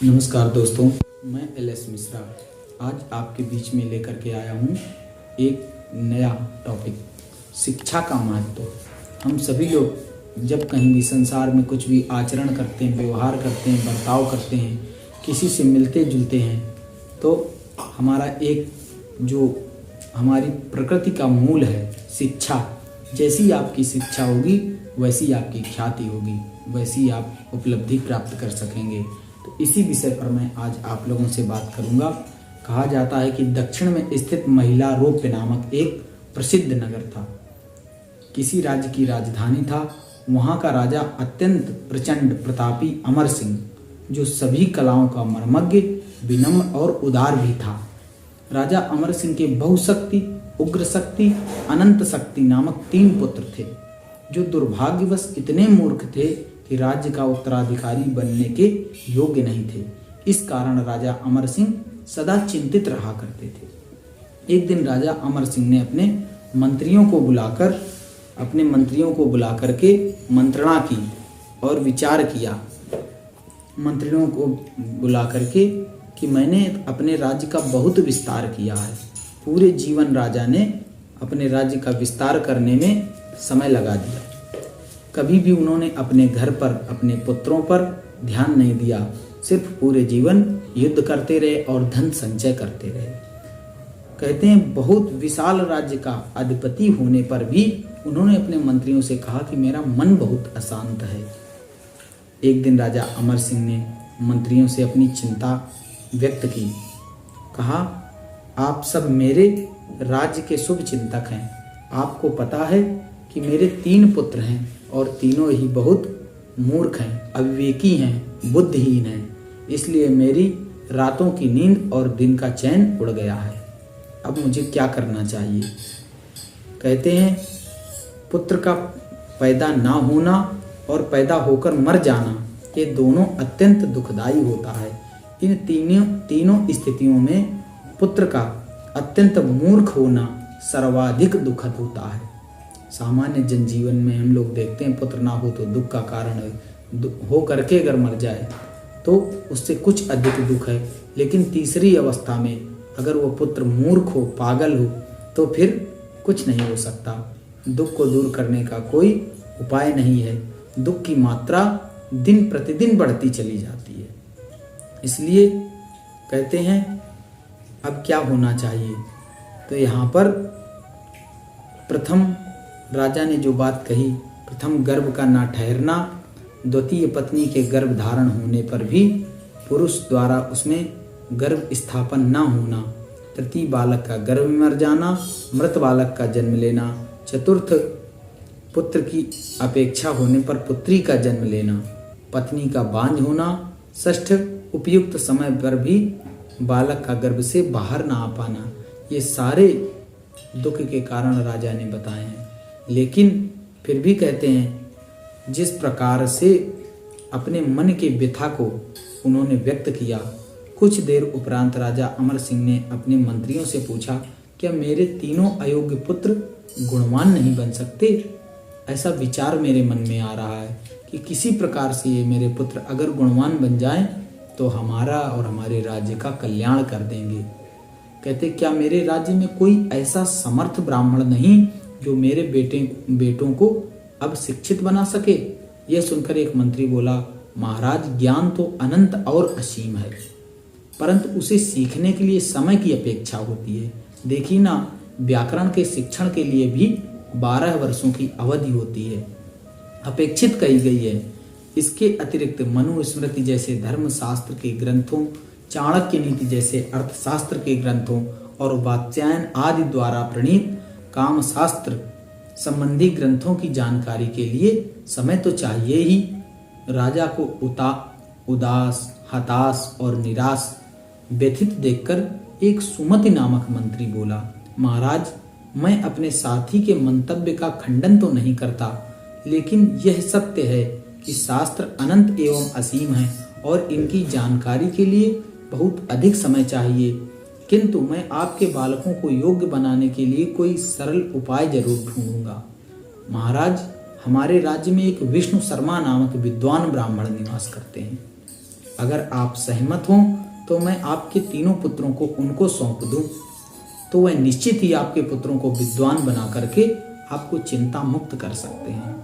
नमस्कार दोस्तों, मैं एल.एस. मिश्रा आज आपके बीच में लेकर के आया हूँ एक नया टॉपिक, शिक्षा का महत्व। हम सभी लोग जब कहीं भी संसार में कुछ भी आचरण करते हैं, व्यवहार करते हैं, बर्ताव करते हैं, किसी से मिलते जुलते हैं, तो हमारा एक जो हमारी प्रकृति का मूल है शिक्षा। जैसी आपकी शिक्षा होगी वैसी आपकी ख्याति होगी, वैसी आप उपलब्धि प्राप्त कर सकेंगे। तो इसी विषय पर मैं आज आप लोगों से बात करूंगा। कहा जाता है कि दक्षिण में स्थित महिलारोप्य नामक एक प्रसिद्ध नगर था, किसी राज्य की राजधानी था। वहाँ का राजा अत्यंत प्रचंड प्रतापी अमर सिंह, जो सभी कलाओं का मर्मज्ञ, विनम्र और उदार भी था। राजा अमर सिंह के बहुशक्ति, उग्र शक्ति, अनंत शक्ति नामक 3 पुत्र थे, जो दुर्भाग्यवश इतने मूर्ख थे कि राज्य का उत्तराधिकारी बनने के योग्य नहीं थे। इस कारण राजा अमर सिंह सदा चिंतित रहा करते थे। एक दिन राजा अमर सिंह ने अपने मंत्रियों को बुला करके मंत्रणा की और विचार किया। मंत्रियों को बुला करके कि मैंने अपने राज्य का बहुत विस्तार किया है। पूरे जीवन राजा ने अपने राज्य का विस्तार करने में समय लगा दिया। कभी भी उन्होंने अपने घर पर, अपने पुत्रों पर ध्यान नहीं दिया। सिर्फ पूरे जीवन युद्ध करते रहे और धन संचय करते रहे। कहते हैं बहुत विशाल राज्य का अधिपति होने पर भी उन्होंने अपने मंत्रियों से कहा कि मेरा मन बहुत अशांत है। एक दिन राजा अमर सिंह ने मंत्रियों से अपनी चिंता व्यक्त की। कहा, आप सब मेरे राज्य के शुभ चिंतक हैं। आपको पता है कि मेरे 3 पुत्र हैं और तीनों ही बहुत मूर्ख हैं, अविवेकी हैं, बुद्धिहीन हैं। इसलिए मेरी रातों की नींद और दिन का चैन उड़ गया है। अब मुझे क्या करना चाहिए? कहते हैं पुत्र का पैदा ना होना और पैदा होकर मर जाना, ये दोनों अत्यंत दुखदाई होता है। इन तीनों स्थितियों में पुत्र का अत्यंत मूर्ख होना सर्वाधिक दुखद होता है। सामान्य जनजीवन में हम लोग देखते हैं पुत्र ना हो तो दुख का कारण है। हो करके अगर मर जाए तो उससे कुछ अधिक दुख है। लेकिन तीसरी अवस्था में अगर वो पुत्र मूर्ख हो, पागल हो, तो फिर कुछ नहीं हो सकता। दुख को दूर करने का कोई उपाय नहीं है। दुख की मात्रा दिन प्रतिदिन बढ़ती चली जाती है। इसलिए कहते हैं अब क्या होना चाहिए? तो यहाँ पर प्रथम राजा ने जो बात कही, प्रथम गर्भ का ना ठहरना, द्वितीय पत्नी के गर्भ धारण होने पर भी पुरुष द्वारा उसमें गर्भ स्थापन ना होना, तृतीय बालक का गर्भ में मर जाना, मृत बालक का जन्म लेना, चतुर्थ पुत्र की अपेक्षा होने पर पुत्री का जन्म लेना, पत्नी का बांझ होना, षष्ठ उपयुक्त समय पर भी बालक का गर्भ से बाहर ना आ पाना, ये सारे दुख के कारण राजा ने बताए हैं। लेकिन फिर भी कहते हैं जिस प्रकार से अपने मन के व्यथा को उन्होंने व्यक्त किया, कुछ देर उपरांत राजा अमर सिंह ने अपने मंत्रियों से पूछा, क्या मेरे तीनों अयोग्य पुत्र गुणवान नहीं बन सकते? ऐसा विचार मेरे मन में आ रहा है कि किसी प्रकार से ये मेरे पुत्र अगर गुणवान बन जाएं तो हमारा और हमारे राज्य का कल्याण कर देंगे। कहते, क्या मेरे राज्य में कोई ऐसा समर्थ ब्राह्मण नहीं जो मेरे बेटों को अब शिक्षित बना सके? यह सुनकर एक मंत्री बोला, महाराज ज्ञान तो अनंत और असीम है, परंतु उसे सीखने के लिए समय की अपेक्षा होती है। देखिए ना, व्याकरण के शिक्षण के लिए भी 12 वर्षों की अवधि होती है, अपेक्षित कही गई है। इसके अतिरिक्त मनुस्मृति जैसे धर्मशास्त्र के ग्रंथों, चाणक्य नीति जैसे अर्थशास्त्र के ग्रंथों और वात्स्यायन आदि द्वारा प्रणीत काम शास्त्र संबंधी ग्रंथों की जानकारी के लिए समय तो चाहिए ही। राजा को उदास, हताश और निराश, व्यथित देखकर एक सुमति नामक मंत्री बोला, महाराज मैं अपने साथी के मंतव्य का खंडन तो नहीं करता, लेकिन यह सत्य है कि शास्त्र अनंत एवं असीम है और इनकी जानकारी के लिए बहुत अधिक समय चाहिए। किंतु मैं आपके बालकों को योग्य बनाने के लिए कोई सरल उपाय जरूर ढूंढूंगा। महाराज, हमारे राज्य में एक विष्णु शर्मा नामक विद्वान ब्राह्मण निवास करते हैं। अगर आप सहमत हों तो मैं आपके तीनों पुत्रों को उनको सौंप दूं, तो वह निश्चित ही आपके पुत्रों को विद्वान बना करके आपको चिंता मुक्त कर सकते हैं।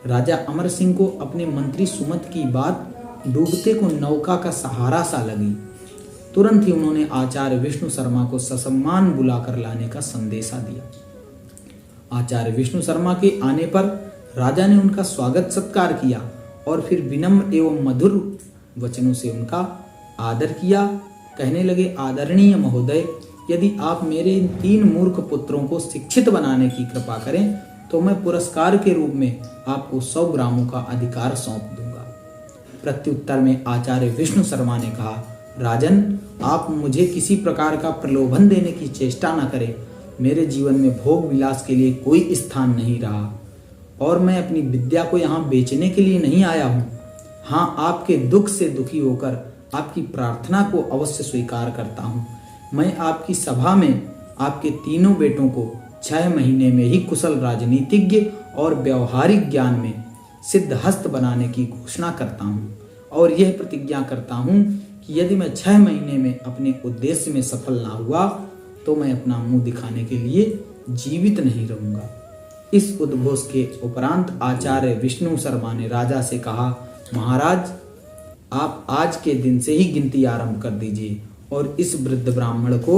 राजा अमर सिंह को अपने मंत्री सुमत की बात डूबते को नौका का सहारा सा लगी। तुरंत ही उन्होंने आचार्य विष्णु शर्मा को ससम्मान बुलाकर लाने का संदेशा दिया। आचार्य विष्णु शर्मा के आने पर राजा ने उनका स्वागत सत्कार किया और फिर विनम्र एवं मधुर वचनों से उनका आदर किया। कहने लगे, आदरणीय महोदय, यदि आप मेरे इन 3 मूर्ख पुत्रों को शिक्षित बनाने की कृपा करें तो मैं पुरस्कार के रूप में आपको 100 ग्रामों का अधिकार सौंप दूंगा। प्रत्युत्तर में आचार्य विष्णु शर्मा ने कहा, राजन, आप मुझे किसी प्रकार का प्रलोभन देने की चेष्टा न करें। मेरे जीवन में भोग विलास के लिए कोई स्थान नहीं रहा और मैं अपनी विद्या को यहाँ बेचने के लिए नहीं आया हूँ। हाँ, आपके दुख से दुखी होकर आपकी प्रार्थना को अवश्य स्वीकार करता हूँ। मैं आपकी सभा में आपके तीनों बेटों को 6 महीने में ही कुशल राजनीतिज्ञ और व्यवहारिक ज्ञान में सिद्धहस्त बनाने की घोषणा करता हूँ और यह प्रतिज्ञा करता हूँ कि यदि मैं 6 महीने में अपने उद्देश्य में सफल ना हुआ तो मैं अपना मुंह दिखाने के लिए जीवित नहीं रहूंगा। इस उद्घोष के उपरांत आचार्य विष्णु शर्मा ने राजा से कहा, महाराज, आप आज के दिन से ही गिनती आरंभ कर दीजिए और इस वृद्ध ब्राह्मण को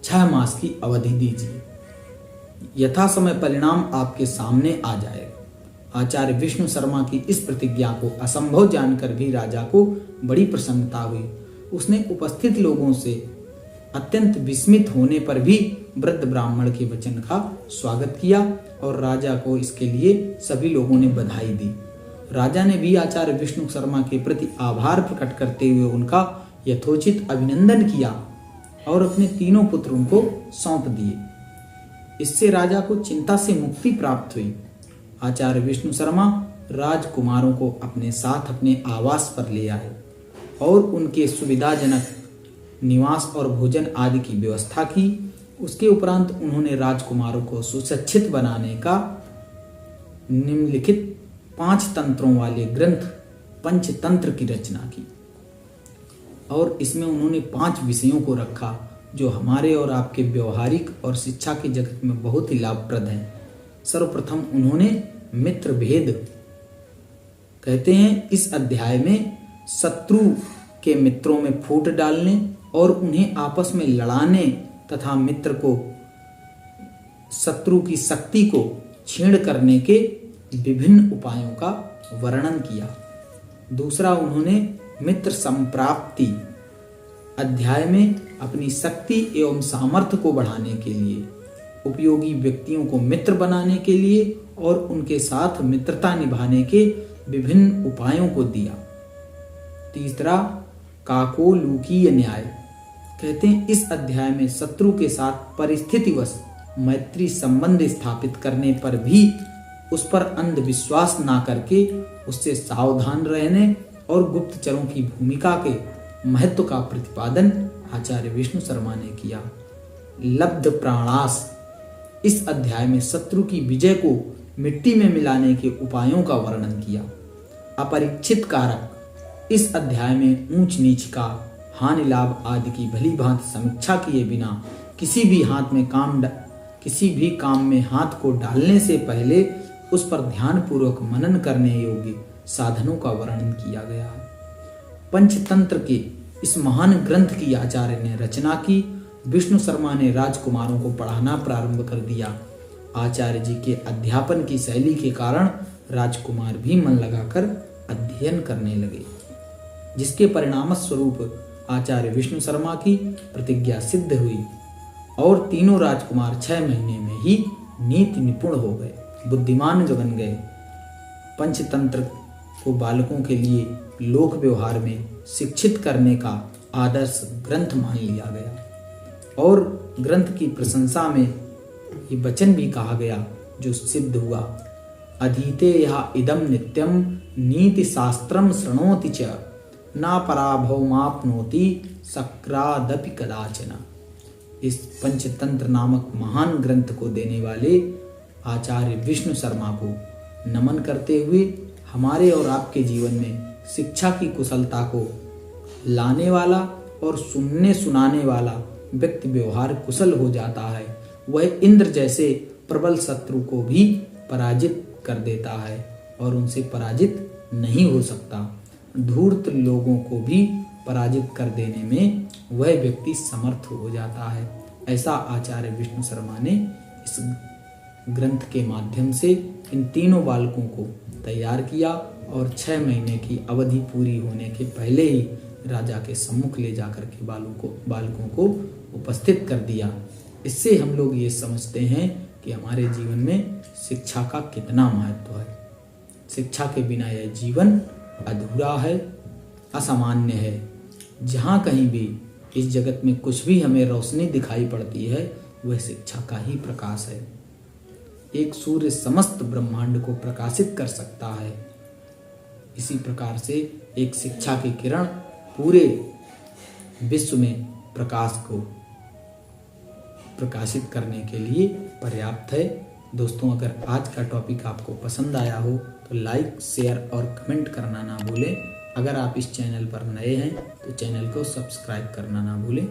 6 मास की अवधि दीजिए। यथा समय परिणाम आपके सामने आ जाएगा। आचार्य विष्णु शर्मा की इस प्रतिज्ञा को असंभव जानकर भी राजा को बड़ी प्रसन्नता हुई। उसने उपस्थित लोगों से अत्यंत विस्मित होने पर भी वृद्ध ब्राह्मण के वचन का स्वागत किया और राजा को इसके लिए सभी लोगों ने बधाई दी। राजा ने भी आचार्य विष्णु शर्मा के प्रति आभार प्रकट करते हुए उनका यथोचित अभिनंदन किया और अपने तीनों पुत्रों को सौंप दिए। इससे राजा को चिंता से मुक्ति प्राप्त हुई। आचार्य विष्णु शर्मा राजकुमारों को अपने साथ अपने आवास पर ले आए और उनके सुविधाजनक निवास और भोजन आदि की व्यवस्था की। उसके उपरांत उन्होंने राजकुमारों को सुशिक्षित बनाने का निम्नलिखित 5 तंत्रों वाले ग्रंथ पंचतंत्र की रचना की और इसमें उन्होंने 5 विषयों को रखा जो हमारे और आपके व्यवहारिक और शिक्षा के जगत में बहुत ही लाभप्रद हैं। सर्वप्रथम उन्होंने मित्र भेद कहते हैं, इस अध्याय में शत्रु के मित्रों में फूट डालने और उन्हें आपस में लड़ाने तथा मित्र को शत्रु की शक्ति को क्षीण करने के विभिन्न उपायों का वर्णन किया। दूसरा, उन्होंने मित्र संप्राप्ति अध्याय में अपनी शक्ति एवं सामर्थ्य को बढ़ाने के लिए, उपयोगी व्यक्तियों को मित्र बनाने के लिए और उनके साथ मित्रता निभाने के विभिन्न उपायों को दिया। तीसरा, काकोलूकीय न्याय कहते हैं, इस अध्याय में शत्रु के साथ परिस्थितिवश मैत्री संबंध स्थापित करने पर भी उस पर अंधविश्वास ना करके उससे सावधान रहने और गुप्तचरों की भूमिका के महत्व का प्रतिपादन आचार्य विष्णु शर्मा ने किया। लब्ध प्राणास, इस अध्याय में शत्रु की विजय को मिट्टी में मिलाने के उपायों का वर्णन किया। अपरीक्षित कारक, इस अध्याय में ऊंच नीच का, हानि लाभ आदि की भली भांति समीक्षा किए बिना किसी भी काम में हाथ को डालने से पहले उस पर ध्यान पूर्वक मनन करने योग्य साधनों का वर्णन किया गया है। पंचतंत्र के इस महान ग्रंथ की आचार्य ने रचना की। विष्णु शर्मा ने राजकुमारों को पढ़ाना प्रारंभ कर दिया। आचार्य जी के अध्यापन की शैली के कारण राजकुमार भी मन लगाकर अध्ययन करने लगे, जिसके परिणाम स्वरूप आचार्य विष्णु शर्मा की प्रतिज्ञा सिद्ध हुई और तीनों राजकुमार 6 महीने में ही नीति निपुण हो गए, बुद्धिमान बन गए। पंचतंत्र को बालकों के लिए लोक व्यवहार में शिक्षित करने का आदर्श ग्रंथ मान लिया गया और ग्रंथ की प्रशंसा में ये वचन भी कहा गया जो सिद्ध हुआ, अधीते यह इदम नित्यम नीति शास्त्रम शृणोति च ना पराभवमाप्नोति सक्रादपि कदाचन। इस पंचतंत्र नामक महान ग्रंथ को देने वाले आचार्य विष्णु शर्मा को नमन करते हुए हमारे और आपके जीवन में शिक्षा की कुशलता को लाने वाला और सुनने सुनाने वाला व्यक्ति व्यवहार कुशल हो जाता है। वह इंद्र जैसे प्रबल शत्रु को भी पराजित कर देता है और उनसे पराजित नहीं हो सकता। धूर्त लोगों को भी पराजित कर देने में वह व्यक्ति समर्थ हो जाता है। ऐसा आचार्य विष्णु शर्मा ने इस ग्रंथ के माध्यम से इन तीनों बालकों को तैयार किया और 6 महीने की अवधि पूरी होने के पहले ही राजा के सम्मुख ले जाकर के बालकों को उपस्थित कर दिया। इससे हम लोग ये समझते हैं कि हमारे जीवन में शिक्षा का कितना महत्व है। शिक्षा के बिना यह जीवन अधूरा है, असामान्य है। जहाँ कहीं भी इस जगत में कुछ भी हमें रोशनी दिखाई पड़ती है वह शिक्षा का ही प्रकाश है। एक सूर्य समस्त ब्रह्मांड को प्रकाशित कर सकता है, इसी प्रकार से एक शिक्षा की किरण पूरे विश्व में प्रकाश को प्रकाशित करने के लिए पर्याप्त है। दोस्तों, अगर आज का टॉपिक आपको पसंद आया हो तो लाइक, शेयर और कमेंट करना ना भूलें। अगर आप इस चैनल पर नए हैं तो चैनल को सब्सक्राइब करना ना भूलें।